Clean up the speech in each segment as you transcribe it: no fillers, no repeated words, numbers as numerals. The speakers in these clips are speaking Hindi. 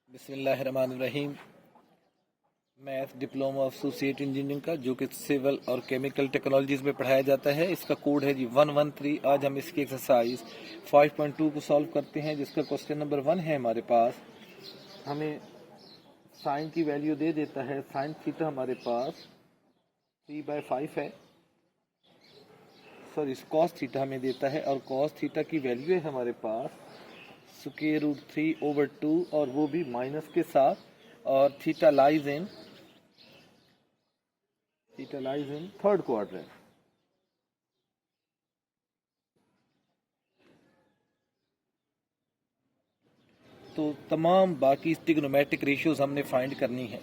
बिस्मिल्लाहिर्रहमानिर्रहीम। Math diploma of associate engineering का जो कि सिविल और केमिकल टेक्नोलॉजीज में पढ़ाया जाता है, इसका कोड है जी 113। आज हम इसकी एक्सरसाइज 5.2 को सॉल्व करते हैं, जिसका क्वेश्चन नंबर 1 है हमारे पास। हमें साइन की वैल्यू दे देता है, साइन थीटा हमारे पास 3/5 है, सॉरी कॉस थीटा हमें देता है, और कॉस थीटा की वैल्यू है हमारे पास स्क्वायर रूट 3/2, और वो भी माइनस के साथ, और theta lies in third quadrant. तो तमाम बाकी ट्रिग्नोमेट्रिक रेशियोज हमने फाइंड करनी है।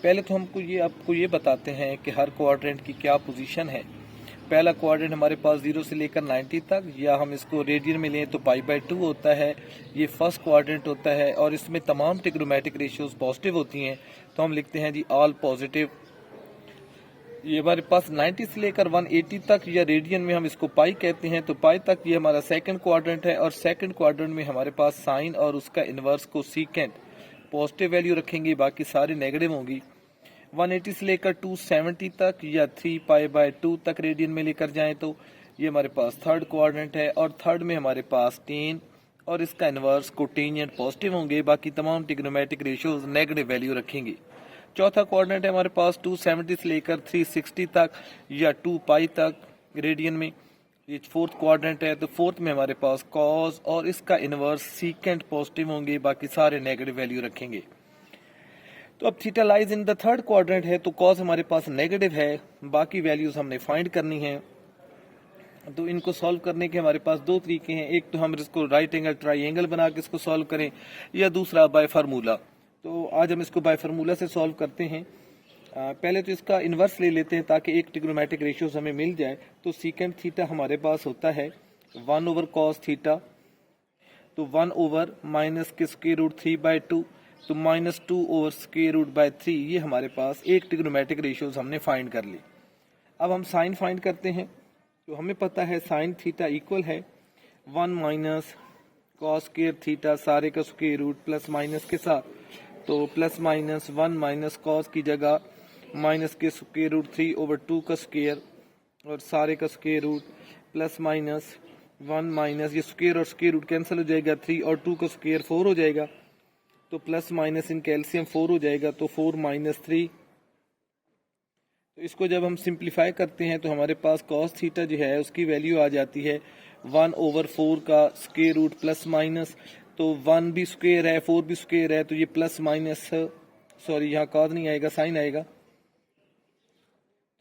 पहले तो आपको ये बताते हैं कि हर क्वाड्रेंट की क्या पोजीशन है। पहला क्वाड्रेंट हमारे पास 0 से लेकर 90 तक, या हम इसको रेडियन में लें तो π/2 होता है। ये फर्स्ट क्वाड्रेंट होता है, और इसमें तमाम ट्रिग्नोमेट्रिक रेशियोज पॉजिटिव होती हैं, तो हम लिखते हैं जी ऑल पॉजिटिव। ये हमारे पास 90 से लेकर 180 तक, या रेडियन में हम इसको पाई कहते हैं, तो पाई तक ये हमारा सेकंड क्वाड्रेंट है। और सेकंड क्वाड्रेंट में हमारे पास साइन और उसका इनवर्स को सीकेंट पॉजिटिव वैल्यू रखेंगे, बाकी सारी नेगेटिव होंगी। 180 से लेकर 270 तक, या 3π/2 तक रेडियन में लेकर जाएं तो ये हमारे पास थर्ड क्वाड्रेंट है। और थर्ड में हमारे पास टेन और इसका इनवर्स कोटेनियट पॉजिटिव होंगे, बाकी तमाम ट्रिग्नोमेट्रिक रेशियोज नेगेटिव वैल्यू रखेंगे। चौथा क्वाड्रेंट है हमारे पास 270 से लेकर 360 तक, या 2π तक रेडियन में। ये फोर्थ क्वाड्रेंट है, तो फोर्थ में हमारे पास कॉस और इसका इनवर्स सीकेंट पॉजिटिव होंगे, बाकी सारे नेगेटिव वैल्यू रखेंगे। तो अब theta lies in the third quadrant है, तो कॉस हमारे पास नेगेटिव है, बाकी वैल्यूज हमने फाइंड करनी है। तो इनको सॉल्व करने के हमारे पास दो तरीके हैं। एक तो हम इसको राइट एंगल ट्राइंगल बना के इसको सॉल्व करें, या दूसरा बाय फार्मूला। तो आज हम इसको बाय फार्मूला से सॉल्व करते हैं। पहले तो इसका इन्वर्स ले लेते हैं ताकि एक ट्रिग्नोमेट्रिक रेशियोज हमें मिल जाए। तो सीकेंट थीटा हमारे पास होता है 1/cos थीटा, तो 1 माइनस के स्क्वायर रूट 3/2, तो -2/√3। ये हमारे पास एक ट्रिग्नोमेट्रिक रेशियोज हमने फाइंड कर ली। अब हम साइन फाइंड करते हैं। तो हमें पता है साइन थीटा इक्वल है 1 - cos स्क्वायर थीटा, सारे का स्क्वायर रूट प्लस माइनस के साथ, तो प्लस माइनस 1 - cos की जगह माइनस के स्क्वायर रूट 3/2 का स्क्वायर, और सारे का स्क्वायर रूट प्लस माइनस 1 - ये स्क्वायर और स्क्वायर रूट कैंसिल हो जाएगा, 3 और 2 का स्क्वायर 4 हो जाएगा, तो प्लस माइनस इन कैल्शियम 4 हो जाएगा, तो 4 - 3। तो इसको जब हम सिंप्लीफाई करते हैं तो हमारे पास कॉस थीटा जो है उसकी वैल्यू आ जाती है 1/4 का स्क्वायर रूट प्लस माइनस, तो 1 भी स्क्वायर है 4 भी स्क्वायर है, तो ये प्लस माइनस, सॉरी यहाँ कॉस नहीं आएगा, साइन आएगा।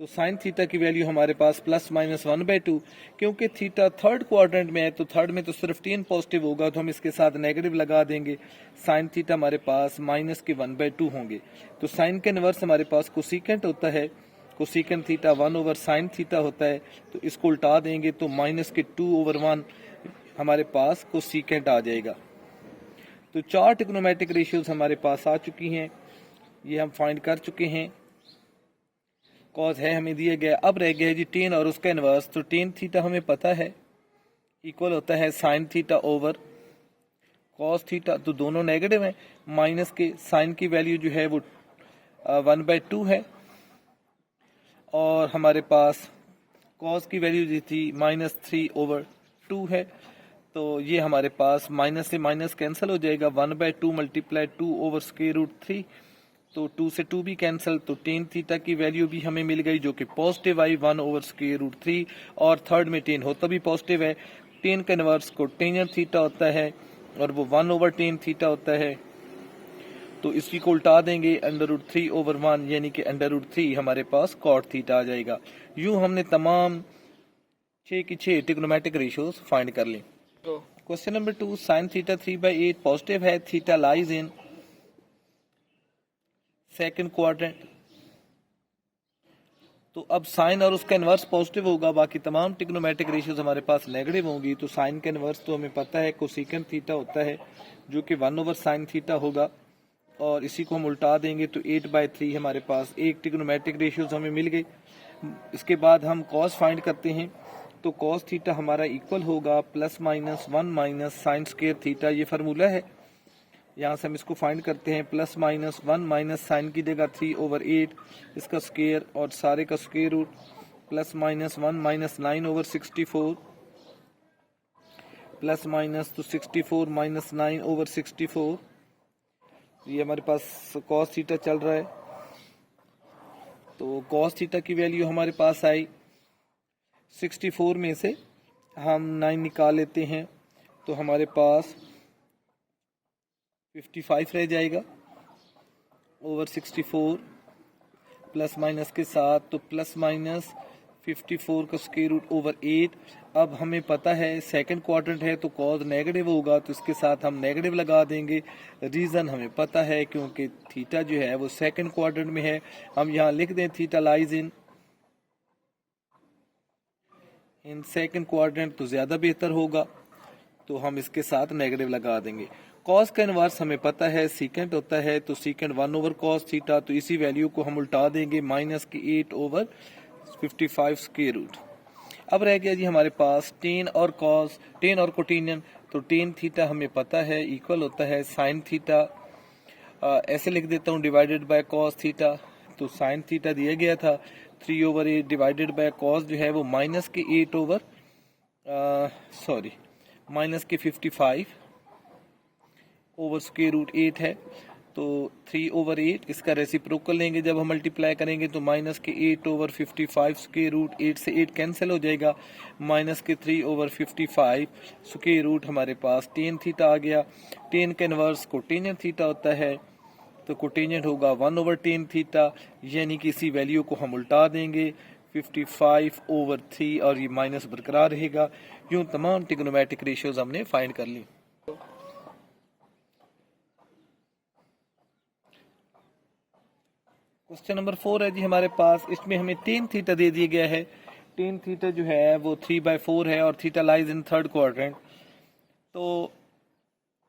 तो साइन थीटा की वैल्यू हमारे पास प्लस माइनस 1/2। क्योंकि थीटा थर्ड क्वाड्रेंट में है, तो थर्ड में तो सिर्फ 10 पॉजिटिव होगा, तो हम इसके साथ नेगेटिव लगा देंगे। साइन थीटा हमारे पास माइनस के 1/2 होंगे। तो साइन के इनवर्स हमारे पास कोसिकेंट होता है, कोसिकेंट थीटा 1/sin थीटा होता है, तो इसको उल्टा देंगे तो माइनस के 2/1 हमारे पास कोसिकेंट आ जाएगा। तो चार ट्रिग्नोमेट्रिक रेशियोज हमारे पास आ चुकी हैं, ये हम फाइंड कर चुके हैं। कॉस है हमें दिया गया, अब रह गया है जी टेन और उसका इनवर्स। तो टेन थीटा हमें पता है इक्वल होता है sine theta over cos theta, तो दोनों नेगेटिव हैं। माइनस के साइन की वैल्यू जो है वो 1/2 है, और हमारे पास कॉस की वैल्यू जो थी -3/2 है, तो ये हमारे पास माइनस से माइनस कैंसिल हो जाएगा, 1/2 × 2/√3, तो 2 से 2 भी कैंसिल, तो टेन थीटा की वैल्यू भी हमें मिल गई जो कि पॉजिटिव आई 1/√3, और थर्ड में टेन होता भी पॉजिटिव है। टेन का इनवर्स कोटेनियट थीटा होता है, और वो 1/tan थीटा होता है, तो इसी को उल्टा देंगे √3/1, यानी कि √3 हमारे पास कॉट थीटा आ जाएगा। यूं हमने तमाम 6 की 6 ट्रिग्नोमेट्रिक रेशियोज फाइंड कर ली। Question number 2, sine theta 3/8 positive है, theta lies in second quadrant. तो अब साइन और उसका इनवर्स पॉजिटिव होगा, बाकी तमाम ट्रिग्नोमेट्रिक रेशियोज हमारे पास नेगेटिव होंगी। तो साइन का इनवर्स तो हमें पता है कोसिकेंट थीटा होता है, जो कि 1/sin थीटा होगा, और इसी को हम उल्टा देंगे तो 8/3 हमारे पास एक ट्रिग्नोमेट्रिक रेशियोज हमें मिल गई। इसके बाद हम कॉस फाइंड करते हैं, तो कॉस थीटा हमारा इक्वल होगा +-1 - sin स्क्वायर थीटा, ये फार्मूला है। यहाँ से हम इसको फाइंड करते हैं। प्लस माइनस 1 माइनस साइन की जगह 3/8 इसका स्क्वायर और सारे का square root, plus minus 1 minus 9/64 plus minus तो 64 माइनस 9/64। ये हमारे पास कॉस थीटा चल रहा है, तो कॉस थीटा की वैल्यू हमारे पास आई 64 में से हम 9 निकाल लेते हैं तो हमारे पास 55 रह जाएगा ओवर 64 प्लस माइनस के साथ, तो प्लस माइनस 54 का स्क्वायर रूट ओवर 8। अब हमें पता है सेकंड क्वाड्रेंट है तो कॉज नेगेटिव होगा, तो इसके साथ हम नेगेटिव लगा देंगे। रीज़न हमें पता है क्योंकि थीटा जो है वो सेकंड क्वाड्रेंट में है। हम यहाँ लिख दें theta lies in second quadrant, तो ज़्यादा बेहतर होगा, तो हम इसके साथ नेगेटिव लगा देंगे। कॉस का इनवर्स हमें पता है सीकेंट होता है, तो सीकेंट 1 ओवर कॉस थीटा, तो इसी वैल्यू को हम उल्टा देंगे माइनस की 8/55 स्क्वायर रूट। अब रह गया जी हमारे पास टेन और कॉस, टेन और कोटेनियन। तो टेन थीटा हमें पता है इक्वल होता है साइन थीटा, ऐसे लिख देता हूँ डिवाइडेड बाय कॉस थीटा। तो साइन थीटा दिया गया था 3/8 डिवाइडेड बाय कॉस जो है वो माइनस के 55 ओवर स्क्वायर रूट 8 है। तो 3/8 इसका रेसिप्रोकल लेंगे जब हम मल्टीप्लाई करेंगे तो माइनस के 8/55 स्क्वायर रूट 8 से 8 कैंसिल हो जाएगा, माइनस के 3/55 स्क्वायर रूट हमारे पास टेन थीटा आ गया। टेन का इनवर्स कोटेनियन थीटा होता है, तो कोटेनियन होगा 1/10 थीटा, यानी कि इसी वैल्यू को हम उल्टा देंगे 55/3 और ये माइनस बरकरार रहेगा। यूं तमाम ट्रिग्नोमेट्रिक रेशियोज हमने फाइंड कर ली। क्वेश्चन नंबर 4 है जी हमारे पास, इसमें हमें टेन थीटा दे दिया गया है। टेन थीटा जो है वो 3/4 है और theta lies in third quadrant. तो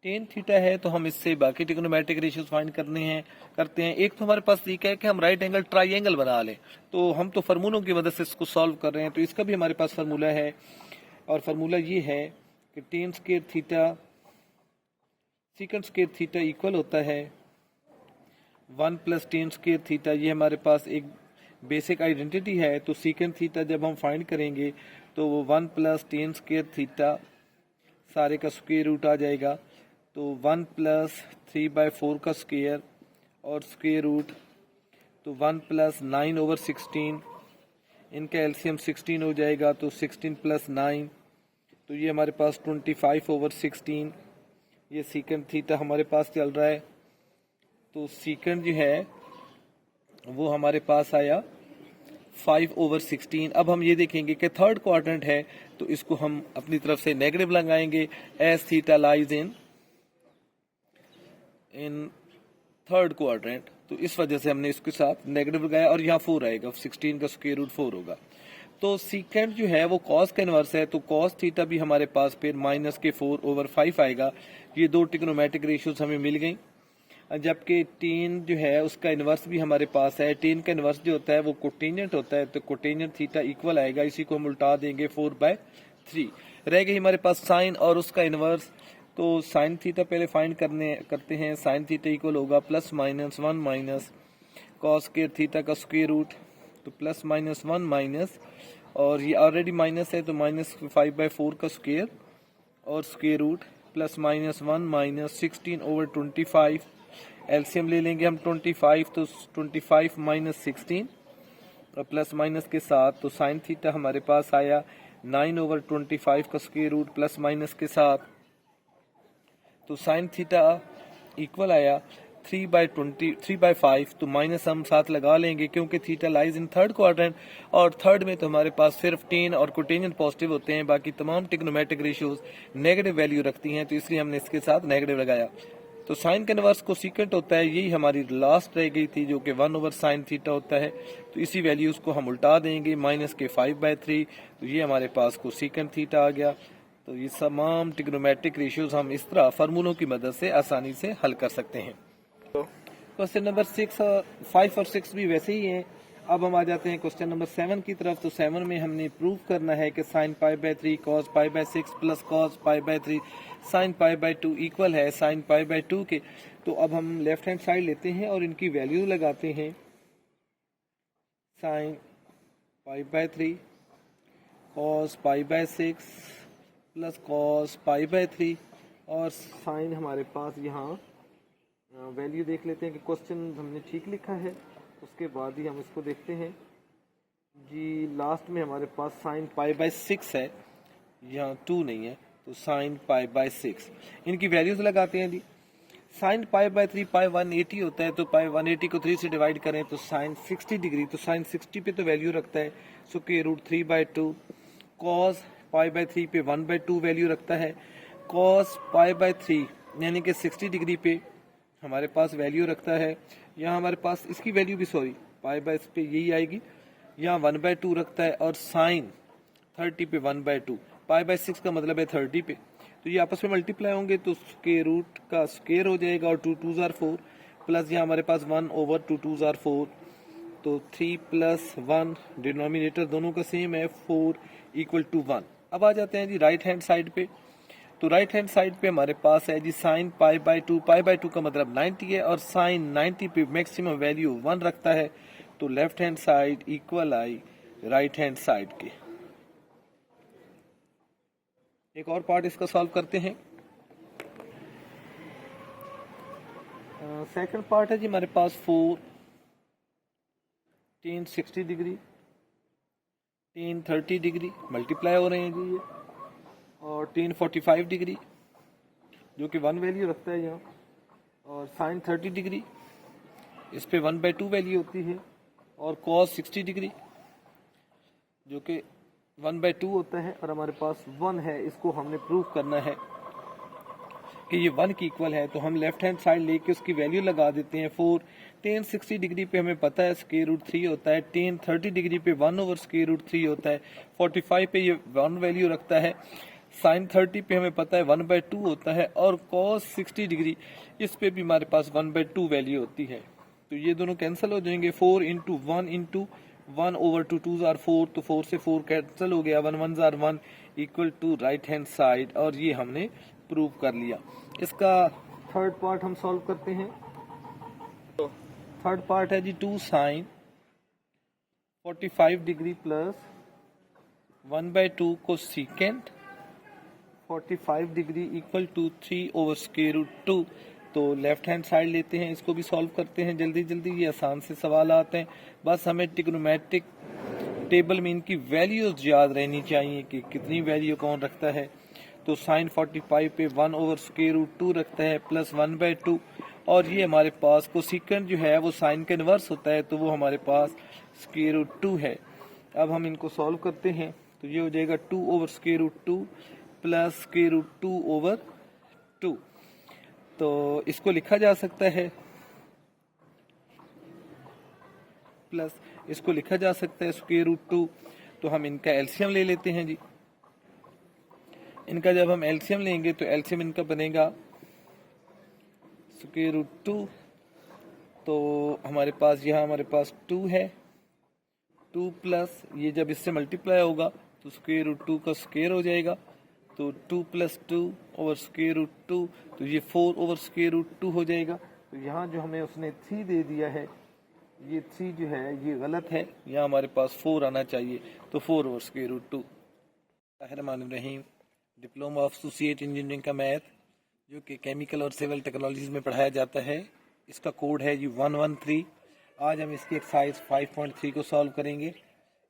टेन थीटा है तो हम इससे बाकी ट्रिग्नोमेट्रिक रेशियोज फाइंड करते हैं। एक तो हमारे पास तरीका है कि हम राइट एंगल ट्राइंगल बना लें, तो हम तो फार्मूलों की मदद से इसको सॉल्व कर रहे हैं। तो इसका भी हमारे पास फार्मूला है और फार्मूला ये है कि ten square theta secant square theta equal होता है 1 प्लस टेन स्क्वायर थीटा। ये हमारे पास एक बेसिक आइडेंटिटी है। तो सीकेंट थीटा जब हम फाइंड करेंगे तो वो 1 प्लस टेन स्क्वायर थीटा सारे का स्क्वायर रूट आ जाएगा, तो 1 प्लस 3/4 का स्क्वायर और स्क्वायर रूट, तो 1 प्लस 9/16, इनका एलसीएम 16 हो जाएगा, तो 16 प्लस 9, तो ये हमारे पास 25/16। ये सीकेंट थीटा हमारे पास चल रहा है। तो सीकेंट जो है वो हमारे पास आया 5/16। अब हम ये देखेंगे कि थर्ड क्वाड्रेंट है तो इसको हम अपनी तरफ से नेगेटिव लगाएंगे, as theta lies in third quadrant, तो इस वजह से हमने इसके साथ नेगेटिव लगाया और यहाँ 4 आएगा, 16 का स्क्वायर रूट 4 होगा। तो सीकेंट जो है वो कॉस का इनवर्स है, तो कॉस थीटा भी हमारे पास फिर माइनस के 4/5 आएगा। ये दो ट्रिग्नोमेट्रिक रेशियोज हमें मिल गई। जबकि टेन जो है उसका इनवर्स भी हमारे पास है। टेन का इनवर्स जो होता है वो कोटेनियंट होता है, तो कोटेनियंट थीटा इक्वल आएगा, इसी को हम उल्टा देंगे 4/3। रह गई हमारे पास साइन और उसका इनवर्स। तो साइन थीटा पहले फाइंड करते हैं। साइन थीटा इक्वल होगा plus minus 1 minus cos square theta का स्क्वायर रूट, तो प्लस माइनस 1 माइनस, और ये ऑलरेडी माइनस है तो माइनस 5/4 का स्क्वायर और square root, plus minus 1 minus 16/25। LCM ले लेंगे हम 25, तो 25 माइनस 16 और प्लस माइनस के साथ, तो साइन थीटा हमारे पास आया 9/25 का स्क्वायर रूट प्लस माइनस के साथ, तो साइन थीटा इक्वल आया 3/5। तो माइनस हम साथ लगा लेंगे क्योंकि theta lies in third quadrant, और थर्ड में तो हमारे पास सिर्फ टेन और कोटेनियन पॉजिटिव होते हैं, बाकी तमाम ट्रिग्नोमेट्रिक रेशियोज नेगेटिव वैल्यू रखती हैं, तो इसलिए हमने इसके साथ नेगेटिव लगाया। तो साइन का इनवर्स को सीकेंट होता है, यही हमारी लास्ट रह गई थी जो कि 1/sin थीटा होता है, तो इसी वैल्यूज को हम उल्टा देंगे माइनस के 5/3, तो ये हमारे पास को सीकेंट थीटा आ गया। तो ये तमाम ट्रिग्नोमेट्रिक रेशियोज हम इस तरह फार्मूलों की मदद से आसानी से हल कर सकते हैं। क्वेश्चन नंबर 5 और 6 भी वैसे ही हैं। अब हम आ जाते हैं क्वेश्चन नंबर 7 की तरफ। तो 7 में हमने प्रूव करना है कि sign pi by 3 cos pi bye 6 plus cos pi by 3 sign pi by 2 equal है साइन पाई बाय 2 के। तो अब हम लेफ्ट हैंड साइड लेते हैं और इनकी वैल्यू लगाते हैं। Sign pi by 3 cos pi bye 6 plus cos pi by 3 और साइन हमारे पास यहाँ वैल्यू देख लेते हैं कि क्वेश्चन हमने ठीक लिखा है, उसके बाद ही हम इसको देखते हैं जी। लास्ट में हमारे पास साइन पाई बाय 6 है, यहाँ 2 नहीं है, तो साइन पाई बाय 6 इनकी वैल्यूज लगाते हैं जी। साइन पाई बाय 3 पाई 180 होता है, तो पाई 180 को 3 से डिवाइड करें तो साइन 60 डिग्री, तो साइन 60 पे तो वैल्यू रखता है square root 3 by 2। Cos pi by 3 पे 1 बाय 2 वैल्यू रखता है। कॉस पाई बाय 3 यानी कि 60 डिग्री पे हमारे पास वैल्यू रखता है। यहाँ हमारे पास इसकी वैल्यू भी पाई बाय पे यही आएगी, यहाँ 1 बाय 2 रखता है। और साइन 30 पे 1 बाय 2, पाई बाय 6 का मतलब है 30 पे, तो ये आपस में मल्टीप्लाई होंगे तो स्क्वायर रूट का स्क्वायर हो जाएगा और 2 2 4 प्लस यहाँ हमारे पास 1 ओवर 2 2 4, तो 3 प्लस 1 डिनोमिनेटर दोनों का सेम है 4 इक्वल टू 1। अब आ जाते हैं जी राइट हैंड साइड पे। तो राइट हैंड साइड पे हमारे पास है जी sine pi by 2, pi by 2 का मतलब 90 है और साइन 90 पे मैक्सिमम वैल्यू 1 रखता है, तो लेफ्ट हैंड साइड इक्वल आई राइट हैंड साइड के। एक और पार्ट इसका सॉल्व करते हैं। सेकंड पार्ट है जी हमारे पास 4 tan 60 degree tan 30 degree multiply हो रहे हैं जी ये, और tan 45 डिग्री जो कि 1 वैल्यू रखता है यहाँ, और साइन 30 डिग्री इस पे 1 बाय 2 वैल्यू होती है, और cos 60 डिग्री जो कि 1 बाय 2 होता है, और हमारे पास 1 है। इसको हमने प्रूव करना है कि ये 1 की इक्वल है, तो हम लेफ्ट हैंड साइड लेके उसकी वैल्यू लगा देते हैं। 4 tan 60 डिग्री पे हमें पता है स्क्वायर रूट 3 होता है, tan 30 डिग्री पे 1 ओवर स्क्वायर रूट 3 होता है, 45 पे ये 1 वैल्यू रखता है, साइन 30 पे हमें पता है 1 बाय 2 होता है, और cos 60 डिग्री इस पे भी हमारे पास 1 बाय 2 वैल्यू होती है। तो ये दोनों कैंसिल हो जाएंगे, 4 इंटू 1 ओवर 2 2 4, तो 4 से 4 कैंसिल हो गया, 1 1 1 equal to right hand side, और ये हमने प्रूव कर लिया। इसका थर्ड पार्ट हम सॉल्व करते हैं। तो थर्ड पार्ट है जी 2 साइन 45 डिग्री प्लस 1 बाय 2 को secant 45 degree equal to 3 over square root 2। तो लेफ्ट हैंड साइड लेते हैं, इसको भी सॉल्व करते हैं जल्दी जल्दी, ये आसान से सवाल आते हैं। बस हमें ट्रिग्नोमेट्रिक टेबल में इनकी वैल्यूज याद रहनी चाहिए कि कितनी वैल्यू कौन रखता है। तो साइन 45 पे 1 ओवर स्क्वायर रूट 2 रखता है प्लस 1 बाय 2, और ये हमारे पास कोसेकेंट जो है वो साइन का इनवर्स होता है, तो वो हमारे पास स्क्वायर रूट 2 है। अब हम इनको सॉल्व करते हैं, तो ये हो जाएगा 2 over square root 2 plus square root 2 over 2। तो इसको लिखा जा सकता है प्लस इसको लिखा जा सकता है स्क्वायर रूट 2। तो हम इनका एलसीएम ले लेते हैं जी। इनका जब हम एलसीएम लेंगे तो एलसीएम इनका बनेगा स्क्वायर रूट 2। तो हमारे पास यहाँ हमारे पास 2 है, 2 प्लस ये जब इससे मल्टीप्लाई होगा तो स्क्वायर रूट 2 का स्क्वायर हो जाएगा, तो 2 प्लस 2 ओवर स्क्वायर रूट 2, तो ये 4 ओवर स्क्वायर रूट 2 हो जाएगा। तो यहाँ जो हमें उसने 3 दे दिया है, ये 3 जो है ये गलत है, यहाँ हमारे पास 4 आना चाहिए, तो 4 over square root 2। Rahman Rahim, diploma of associate engineering का मैथ जो कि केमिकल और सिविल टेक्नोलॉजीज में पढ़ाया जाता है, इसका कोड है जी 113। आज हम इसकी एक्सरसाइज 5.3 को सॉल्व करेंगे।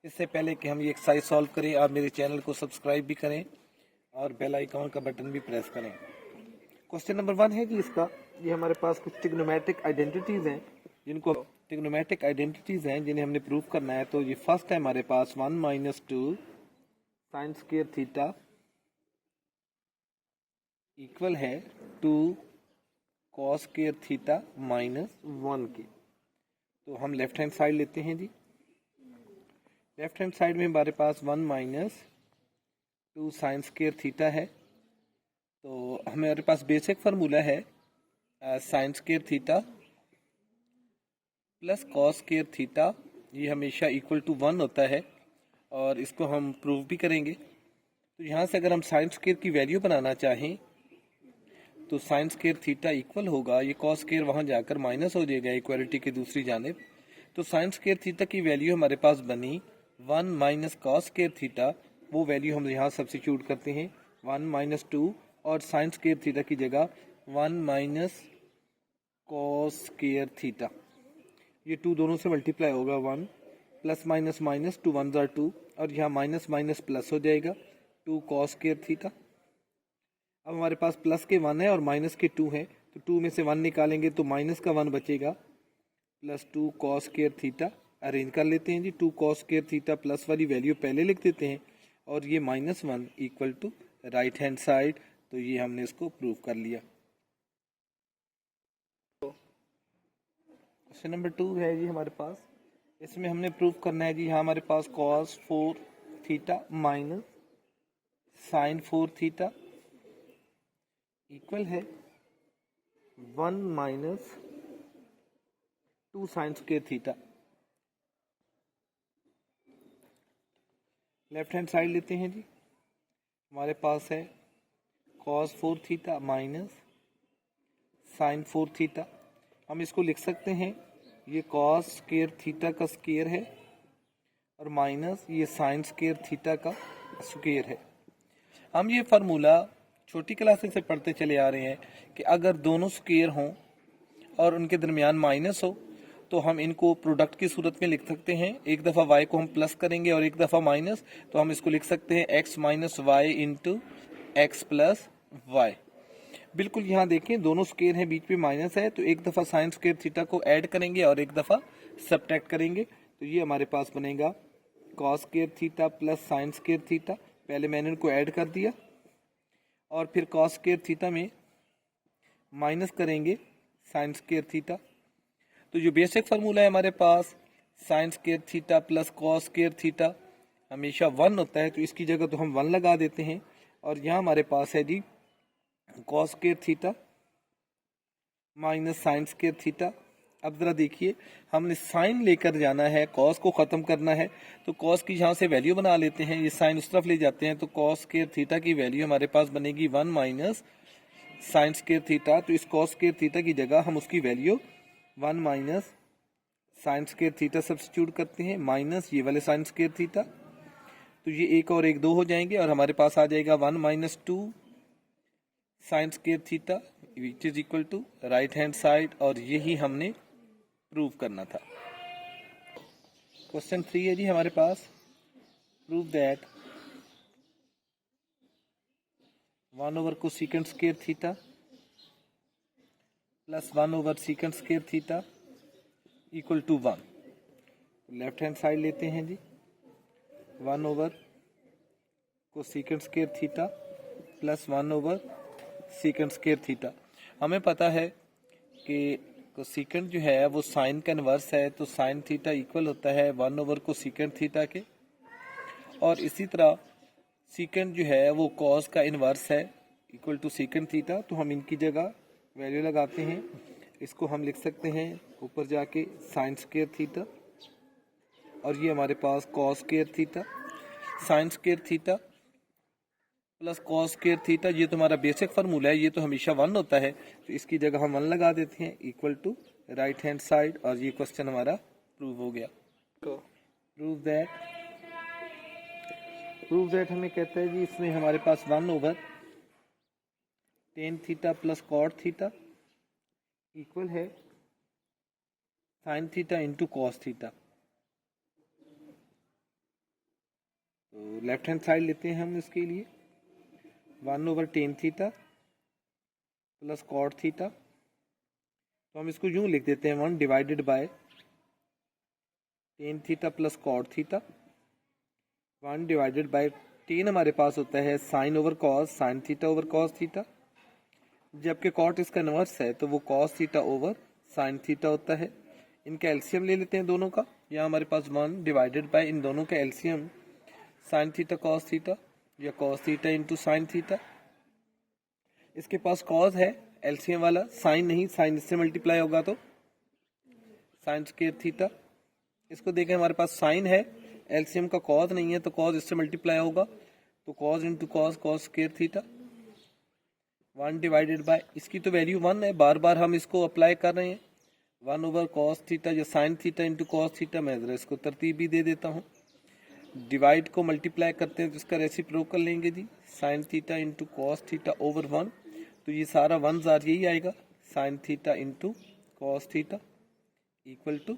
इससे पहले कि हम ये एक्सरसाइज सॉल्व करें, आप मेरे चैनल को सब्सक्राइब भी करें और बेल आइकॉन का बटन भी प्रेस करें। क्वेश्चन नंबर 1 है जी इसका, ये हमारे पास कुछ ट्रिग्नोमेट्रिक आइडेंटिटीज हैं जिन्हें हमने प्रूव करना है। तो ये फर्स्ट है हमारे पास 1 minus 2 sine square theta equal है 2 कॉस स्क्वायर थीटा माइनस 1 के। तो हम लेफ्ट हैंड साइड लेते हैं जी। लेफ्ट हैंड साइड में हमारे पास 1 माइनस 2 साइन स्क्वायर थीटा है। तो हमारे पास बेसिक फार्मूला है sign square theta plus cos square theta ये हमेशा इक्वल टू 1 होता है और इसको हम प्रूव भी करेंगे। तो यहाँ से अगर हम साइन स्क्वायर की वैल्यू बनाना चाहें तो साइन स्क्वायर थीटा इक्वल होगा, ये कॉस स्क्वायर वहाँ जाकर माइनस हो जाएगा इक्वालिटी की दूसरी जानिब। तो साइन स्क्वायर थीटा की वैल्यू हमारे पास बनी 1 माइनस कॉस स्क्वायर थीटा, वो वैल्यू हम यहाँ सब्स्टिट्यूट करते हैं 1 माइनस 2 और साइन स्क्वायर थीटा की जगह 1 माइनस कॉस स्क्वायर थीटा, ये 2 दोनों से मल्टीप्लाई होगा 1 प्लस माइनस माइनस 2 1 ज़ा 2 और यहाँ माइनस माइनस प्लस हो जाएगा 2 कॉस स्क्वायर थीटा। अब हमारे पास प्लस के 1 है और माइनस के 2 है, तो 2 में से 1 निकालेंगे तो माइनस का 1 बचेगा plus 2 cos square theta. Arrange कर लेते हैं जी, 2 कॉस स्क्वायर थीटा प्लस वाली वैल्यू पहले लिख देते हैं और ये -1 equal to right hand side. तो ये हमने इसको प्रूव कर लिया। क्वेश्चन नंबर 2 है जी हमारे पास, इसमें हमने प्रूव करना है जी, यहाँ हमारे पास cos 4 theta minus sine 4 theta equal है 1 minus 2 sine square theta. Left hand side लेते हैं जी, हमारे पास है cos 4 theta minus sine 4 theta. हम इसको लिख सकते हैं, ये cos स्क्वायर थीटा का स्क्वायर है और माइनस ये साइन स्क्वायर थीटा का स्क्वायर है। हम ये फार्मूला छोटी क्लासेस से पढ़ते चले आ रहे हैं कि अगर दोनों स्क्वायर हों और उनके दरमियान माइनस हो तो हम इनको प्रोडक्ट की सूरत में लिख सकते हैं। एक दफ़ा y को हम प्लस करेंगे और एक दफ़ा माइनस, तो हम इसको लिख सकते हैं x minus Y into X plus Y. बिल्कुल यहाँ देखें दोनों स्क्वायर हैं, बीच में माइनस है, तो एक दफ़ा साइन स्क्वायर थीटा को ऐड करेंगे और एक दफ़ा सब्ट्रैक्ट करेंगे। तो ये हमारे पास बनेगा cos square theta plus sine square theta. पहले मैंने इनको ऐड कर दिया और फिर कॉस स्क्वायर थीटा में माइनस करेंगे साइन स्क्वायर थीटा। तो जो बेसिक फार्मूला है हमारे पास sine square theta plus cos square theta हमेशा 1 होता है, तो इसकी जगह तो हम 1 लगा देते हैं और यहाँ हमारे पास है जी cos square theta minus sine square theta. अब जरा देखिए, हमने साइन लेकर जाना है, कॉस को खत्म करना है, तो कॉस की यहाँ से वैल्यू बना लेते हैं, ये साइन उस तरफ ले जाते हैं, तो कॉस स्क्वायर थीटा की वैल्यू हमारे पास बनेगी 1 माइनस साइन स्क्वायर थीटा। तो इस कॉस स्क्वायर थीटा की जगह हम उसकी value 1 minus sine square theta substitute करते हैं माइनस ये वाले साइन स्क्वायर थीटा, तो ये 1 और 1 2 हो जाएंगे और हमारे पास आ जाएगा 1 minus 2 sine square theta which is equal to right hand side, और यही हमने प्रूव करना था। क्वेश्चन 3 है जी हमारे पास, prove that 1 over cosecant square theta plus 1 over secant square theta equal to 1। Left hand side लेते हैं जी, 1 over cosecant square theta plus 1 over secant square theta. हमें पता है कि कोसेकेंट जो है वो साइन का इन्वर्स है, तो साइन थीटा इक्वल होता है 1 ओवर कोसेकेंट थीटा के, और इसी तरह सीकेंट जो है वो कॉस का इन्वर्स है इक्वल टू सेकेंड थीटा। तो हम इनकी जगह वैल्यू लगाते हैं, इसको हम लिख सकते हैं ऊपर जाके साइन स्क्वायर थीटा और ये हमारे पास cos square theta. Sine square theta plus cos square theta, ये तो हमारा बेसिक फार्मूला है, ये तो हमेशा 1 होता है, तो इसकी जगह हम 1 लगा देते हैं equal to right hand side, और ये क्वेश्चन हमारा प्रूव हो गया। प्रूव दैट हमें कहता है जी, इसमें हमारे पास 1 over tan theta plus cot theta equal है sine theta into cos theta. तो लेफ्ट हैंड साइड लेते हैं हम इसके लिए, 1 over tan theta plus cot theta, तो हम इसको यूं लिख देते हैं 1 divided by tan theta plus cot theta, 1 divided by tan हमारे पास होता है sine over cos, sine theta over cos theta, जबकि कॉट इसका इनवर्स है तो वो cos theta over sine theta होता है। इनका एलसीएम ले लेते हैं दोनों का, यहाँ हमारे पास 1 डिवाइडेड बाय इन दोनों का LCM sine theta cos theta या cos theta into sine theta. इसके पास कॉस है एलसीएम वाला, साइन नहीं, साइन इससे मल्टीप्लाई होगा तो साइन स्क्वायर थीटा। इसको देखें, हमारे पास साइन है, एलसीएम का कॉज नहीं है, तो कॉज इससे मल्टीप्लाई होगा, तो cos into cos, cos square theta 1 divided by, इसकी तो वैल्यू 1 है, बार बार हम इसको अप्लाई कर रहे हैं, 1 ओवर कॉस थीटा या sign theta into cos theta. मैं जरा इसको तरतीब भी दे देता हूँ, डिवाइड को मल्टीप्लाई करते हैं तो इसका रेसिप्रोकल लेंगे जी, sine theta into cos theta over 1, तो ये सारा 1 जार यही आएगा, sine theta into cos theta equal to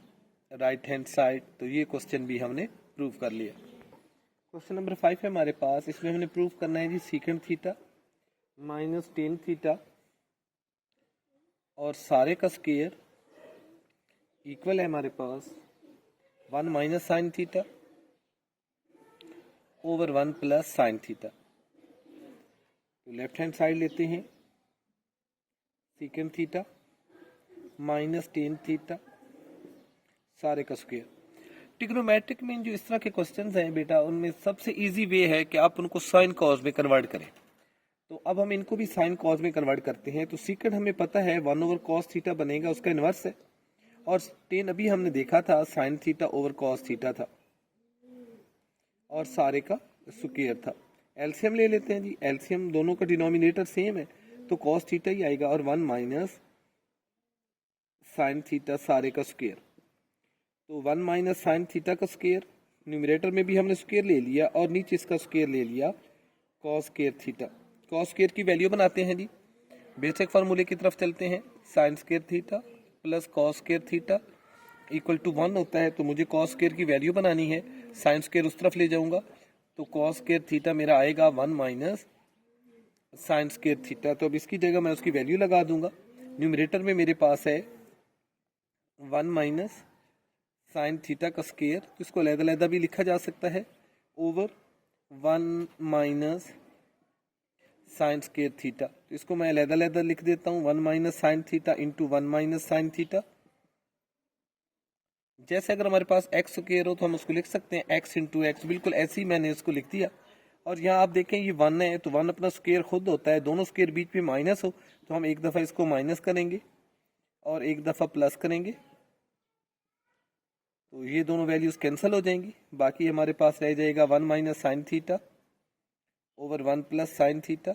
right hand side. तो ये क्वेश्चन भी हमने प्रूव कर लिया। क्वेश्चन नंबर 5 है हमारे पास, इसमें हमने प्रूव करना है जी secant theta minus tan theta और सारे का स्क्वायर इक्वल है हमारे पास 1 minus sine theta over 1 plus sine theta. तो लेफ्ट हैंड साइड लेते हैं, secant theta minus tan theta सारे का स्क्वायर। ट्रिग्नोमेट्रिक में जो इस तरह के क्वेश्चंस हैं बेटा, उनमें सबसे इजी वे है कि आप उनको साइन कॉस में कन्वर्ट करें। तो अब हम इनको भी साइन कॉस में कन्वर्ट करते हैं। तो सीकेंड हमें पता है 1 ओवर कॉस थीटा बनेगा, उसका इनवर्स है, और टेन अभी हमने देखा था sine theta over cos theta था और सारे का स्क्वायर था। एलसीएम ले लेते हैं जी, एलसीएम दोनों का डिनोमिनेटर सेम है तो कॉस थीटा ही आएगा, और 1 माइनस साइन थीटा सारे का स्क्वायर। तो 1 माइनस साइन थीटा का स्क्वायर, न्यूमरेटर में भी हमने स्क्वायर ले लिया और नीचे इसका स्क्वायर ले लिया cos square theta. Cos square की वैल्यू बनाते हैं जी, बेसिक फार्मूले की तरफ चलते हैं, sine square theta plus cos square theta equal to 1 होता है। तो मुझे कॉस स्क्वायर की वैल्यू बनानी है, साइन स्क्वायर उस तरफ ले जाऊंगा, तो कॉस स्क्वायर थीटा मेरा आएगा 1 माइनस साइन स्क्वायर थीटा। तो अब इसकी जगह मैं उसकी वैल्यू लगा दूंगा। न्यूमरेटर में मेरे पास है 1 माइनस साइन थीटा का स्क्वायर, तो इसको अलग-अलग भी लिखा जा सकता है, over 1 minus sine square theta. तो इसको मैं अलग-अलग लिख देता हूँ, 1 minus sine theta into 1 minus sine theta. जैसे अगर हमारे पास एक्स स्क्वायर हो तो हम उसको लिख सकते हैं एक्स इंटू एक्स, बिल्कुल ऐसे ही मैंने इसको लिख दिया। और यहाँ आप देखें ये 1 है, तो 1 अपना स्क्वायर खुद होता है, दोनों स्क्वायर बीच में माइनस हो तो हम एक दफ़ा इसको माइनस करेंगे और एक दफ़ा प्लस करेंगे, तो ये दोनों वैल्यूज कैंसिल हो जाएंगी। बाकी हमारे पास रह जाएगा 1 minus sine theta over 1 plus sine theta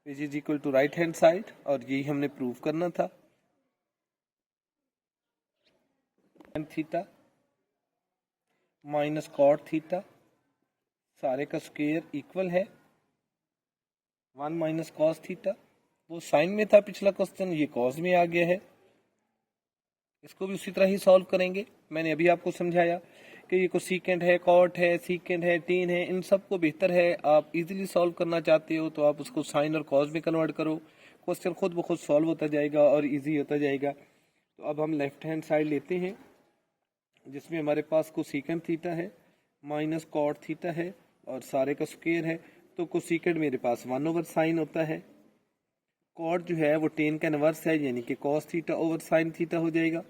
which is equal to right hand side, और यही हमने प्रूव करना था। Sine theta minus cot theta सारे का स्क्वायर इक्वल है 1 माइनस कॉस थीटा। वो साइन में था पिछला क्वेश्चन, ये कॉस में आ गया है। इसको भी उसी तरह ही सॉल्व करेंगे। मैंने अभी आपको समझाया कि ये कोई सीकेंड है, कॉट है, सीकेंड है, टेन है, इन सबको बेहतर है आप इजीली सॉल्व करना चाहते हो तो आप उसको साइन और कॉस में कन्वर्ट करो, क्वेश्चन खुद ब खुद सॉल्व होता जाएगा और इजी होता जाएगा। तो अब हम लेफ्ट हैंड साइड लेते हैं जिसमें हमारे पास कोसेकेंड थीटा है माइनस कॉट थीटा है और सारे का स्क्वायर है। तो कोसेकेंड मेरे पास 1 ओवर साइन होता है, कॉट जो है वो टेन का इनवर्स है यानी कि cos theta over sine theta हो जाएगा,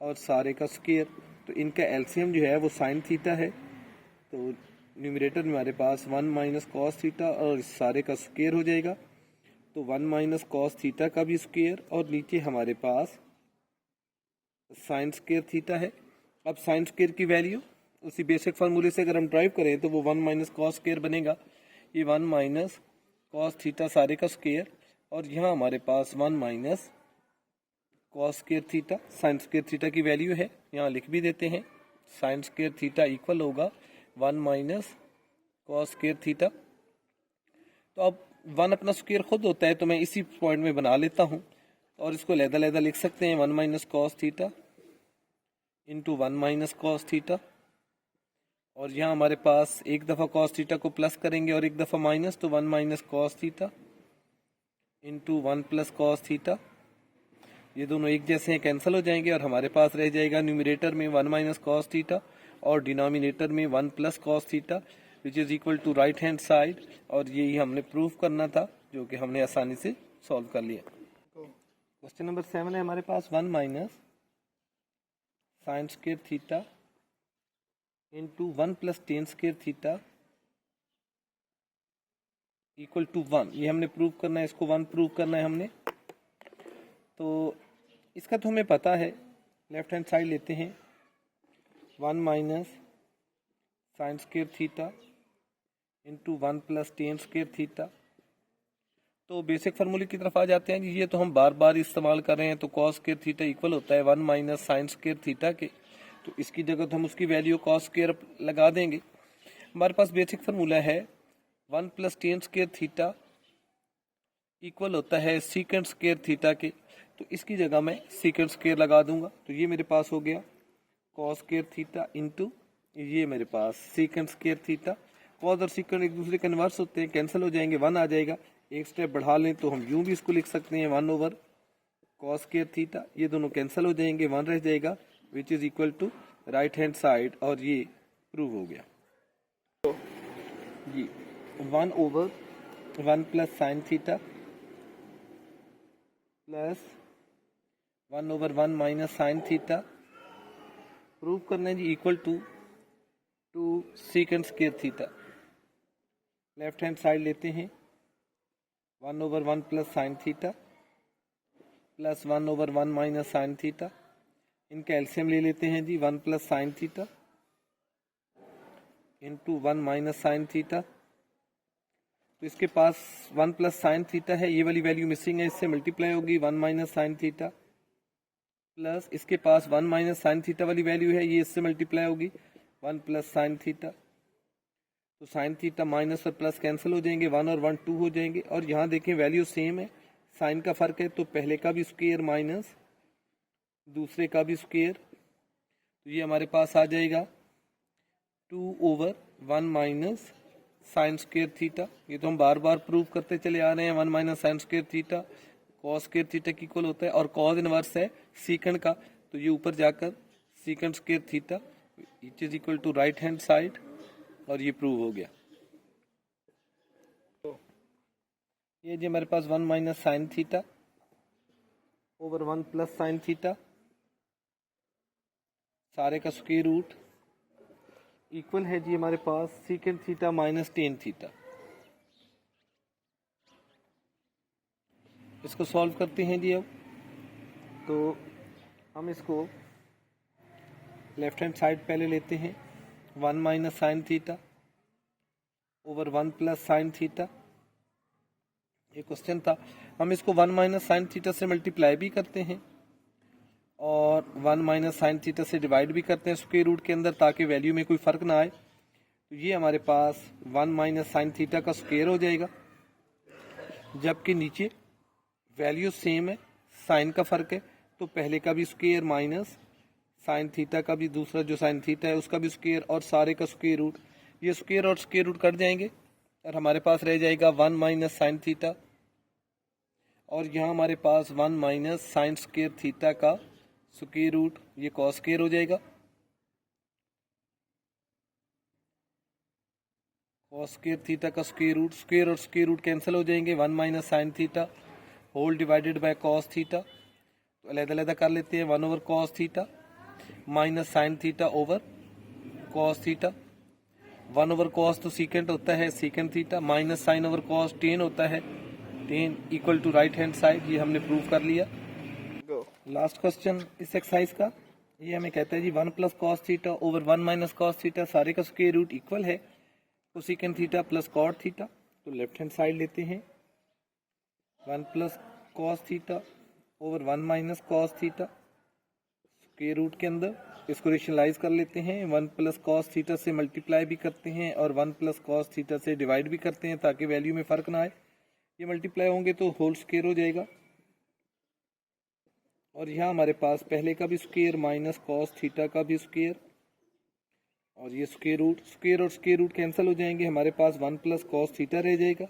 और सारे का स्क्वायर। तो इनका एलसीएम जो है वो साइन थीटा है, तो न्यूमरेटर में हमारे पास 1 माइनस कॉस थीटा और इस सारे का स्क्वायर हो जाएगा। तो 1 माइनस कॉस थीटा का भी स्क्वायर और नीचे हमारे पास साइन स्क्वायर थीटा है। अब साइन स्क्वायर की वैल्यू उसी बेसिक फार्मूले से अगर हम ड्राइव करें तो वो 1 माइनस कॉस स्क्वायर बनेगा, ये 1 माइनस कॉस थीटा सारे का स्क्वायर, और यहाँ हमारे पास 1 minus cos square theta sine square theta की वैल्यू है, यहाँ लिख भी देते हैं, साइन स्क्वायर थीटा इक्वल होगा 1 माइनस कॉस स्क्वायर थीटा। तो अब 1 अपना स्क्वायर खुद होता है तो मैं इसी पॉइंट में बना लेता हूँ और इसको लहदा लिख सकते हैं 1 minus cos theta into 1 minus cos theta, और यहाँ हमारे पास एक दफ़ा कॉस थीटा को प्लस करेंगे और एक दफ़ा माइनस, तो 1 minus cos theta into 1 plus cos theta. ये दोनों एक जैसे हैं, कैंसिल हो जाएंगे और हमारे पास रह जाएगा न्यूमरेटर में 1 माइनस कॉस थीटा और डिनोमिनेटर में 1 plus cos theta which is equal to right hand side, और यही हमने प्रूव करना था जो कि हमने आसानी से सॉल्व कर लिया। क्वेश्चन नंबर 7 है हमारे पास 1 minus sine square theta into 1 plus tan square theta equal to 1, ये हमने प्रूव करना है, इसको 1 प्रूव करना है हमने। तो इसका तो हमें पता है, लेफ्ट हैंड साइड लेते हैं, 1 minus sine square theta into 1 plus tan square theta. तो बेसिक फार्मूले की तरफ आ जाते हैं। ये तो हम बार बार इस्तेमाल कर रहे हैं। तो कॉस स्क्वायर थीटा इक्वल होता है 1 माइनस साइन स्क्वायर थीटा के। तो इसकी जगह तो हम उसकी वैल्यू कॉस स्क्वायर लगा देंगे। हमारे पास बेसिक फार्मूला है 1 plus tan square theta equal होता है सीकेंड स्क्वायर थीटा के। तो इसकी जगह मैं सीकेंड स्क्वायर लगा दूंगा। तो ये मेरे पास हो गया कॉस स्क्वायर थीटा इंटू ये मेरे पास सीकेंड स्क्वायर थीटा। कॉस और सीकेंड एक दूसरे के इनवर्स होते हैं, कैंसिल हो जाएंगे, 1 आ जाएगा। एक स्टेप बढ़ा लें तो हम यूं भी इसको लिख सकते हैं 1 ओवर कॉस स्क्वायर थीटा। ये दोनों कैंसिल हो जाएंगे, 1 रह जाएगा which is equal to right hand side. और ये प्रूव हो गया। तो ये 1 over 1 plus sine theta plus 1 over 1 minus sine theta prove करना है जी equal to secant square theta. Left hand side लेते हैं 1 over 1 plus sine theta plus 1 over 1 minus sine theta. इनका एलसीएम ले लेते हैं जी 1 plus sine theta into 1 minus sine theta. तो इसके पास 1 प्लस साइन थीटा है, ये वाली वैल्यू मिसिंग है, इससे मल्टीप्लाई होगी 1 माइनस साइन थीटा प्लस इसके पास 1 माइनस साइन थीटा वाली वैल्यू है, ये इससे मल्टीप्लाई होगी 1 प्लस साइन थीटा। तो साइन थीटा माइनस और प्लस कैंसिल हो जाएंगे, 1 और 1 2 हो जाएंगे। और यहाँ देखें वैल्यू सेम है, साइन का फर्क है, तो पहले का भी स्क्वायर माइनस दूसरे का भी स्क्वायर। तो ये हमारे पास आ जाएगा 2 over 1 minus sine square theta. ये तो हम बार बार प्रूव करते चले आ रहे हैं। 1 minus sine square theta cos square theta की इक्वल होता है और कॉस इनवर्स है सीकेंड का। तो ये ऊपर जाकर secant square theta it is equal to right hand side. और ये प्रूव हो गया। तो ये जी हमारे पास 1 minus sine theta over 1 plus sine theta सारे का स्क्वायर रूट इक्वल है जी हमारे पास secant theta minus tan theta. इसको सॉल्व करते हैं जी। अब तो हम इसको लेफ्ट हैंड साइड पहले लेते हैं 1 minus sine theta over 1 plus sine theta. ये क्वेश्चन था, हम इसको 1 माइनस साइन थीटा से मल्टीप्लाई भी करते हैं और 1 माइनस साइन थीटा से डिवाइड भी करते हैं स्क्वायर रूट के अंदर, ताकि वैल्यू में कोई फर्क ना आए। तो ये हमारे पास 1 माइनस साइन थीटा का स्क्वायर हो जाएगा, जबकि नीचे वैल्यू सेम है, साइन का फर्क है। तो पहले का भी स्क्वायर माइनस साइन थीटा का भी, दूसरा जो साइन थीटा है उसका भी स्क्वायर और सारे का स्क्वायर रूट। ये स्क्वायर और स्क्वायर रूट कट जाएंगे और हमारे पास रह जाएगा 1 माइनस साइन थीटा। और यहाँ हमारे पास 1 माइनस साइन स्क्वायर थीटा का स्क्वायर रूट, ये कॉस स्क्वायर हो जाएगा। कॉस स्क्वायर थीटा का स्क्वायर रूट, स्क्वायर और स्क्वायर रूट कैंसिल हो जाएंगे, 1 minus sine theta whole divided by cos theta. तो अलग-अलग कर लेते हैं, 1 over cos theta minus sine theta over cos theta. 1 over cos तो सीकेंट होता है secant theta, minus sine over cos tan होता है tan equal to right hand side. ये हमने प्रूव कर लिया। लास्ट क्वेश्चन इस एक्सरसाइज का ये हमें कहता है जी 1 plus cos theta over 1 minus cos theta सारे का स्क्वायर रूट इक्वल है cosecant theta plus cot theta. तो लेफ्ट हैंड साइड लेते हैं 1 plus cos theta over 1 minus cos theta square root के अंदर इसको रेशनलाइज कर लेते हैं। 1 प्लस कॉस थीटा से मल्टीप्लाई भी करते हैं और 1 प्लस कॉस थीटा से डिवाइड भी करते हैं, ताकि वैल्यू में फर्क ना आए। ये मल्टीप्लाई होंगे तो होल स्क्वायर हो जाएगा। और यहाँ हमारे पास पहले का भी स्क्वायर माइनस कॉस थीटा का भी स्क्वायर और ये स्क्वायर रूट, स्क्वायर और स्क्वायर रूट कैंसिल हो जाएंगे, हमारे पास 1 प्लस कॉस थीटा रह जाएगा।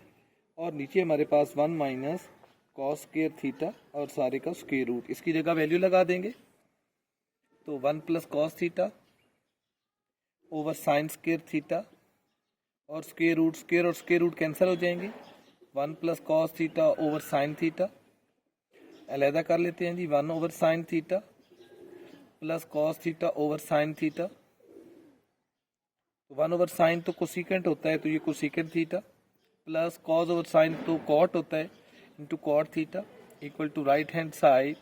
और नीचे हमारे पास 1 माइनस कॉस स्क्वायर थीटा और सारे का स्क्वायर रूट, इसकी जगह वैल्यू लगा देंगे। तो 1 plus cos theta over sign square theta और स्क्वायर और स्क्वायर रूट कैंसिल हो जाएंगे। 1 plus cos theta over sine theta अलहदा कर लेते हैं जी। 1 over sign theta plus cos theta over sign theta. तो 1 ओवर साइन तो कोसेकेंट होता है, तो ये cosecant theta plus cos over sine तो कॉट होता है into cot theta equal to right hand side.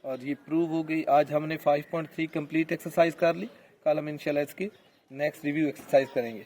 और ये प्रूव हो गई। आज हमने 5.3 कंप्लीट एक्सरसाइज कर ली। कल हम इंशाल्लाह इसकी नेक्स्ट रिव्यू एक्सरसाइज करेंगे।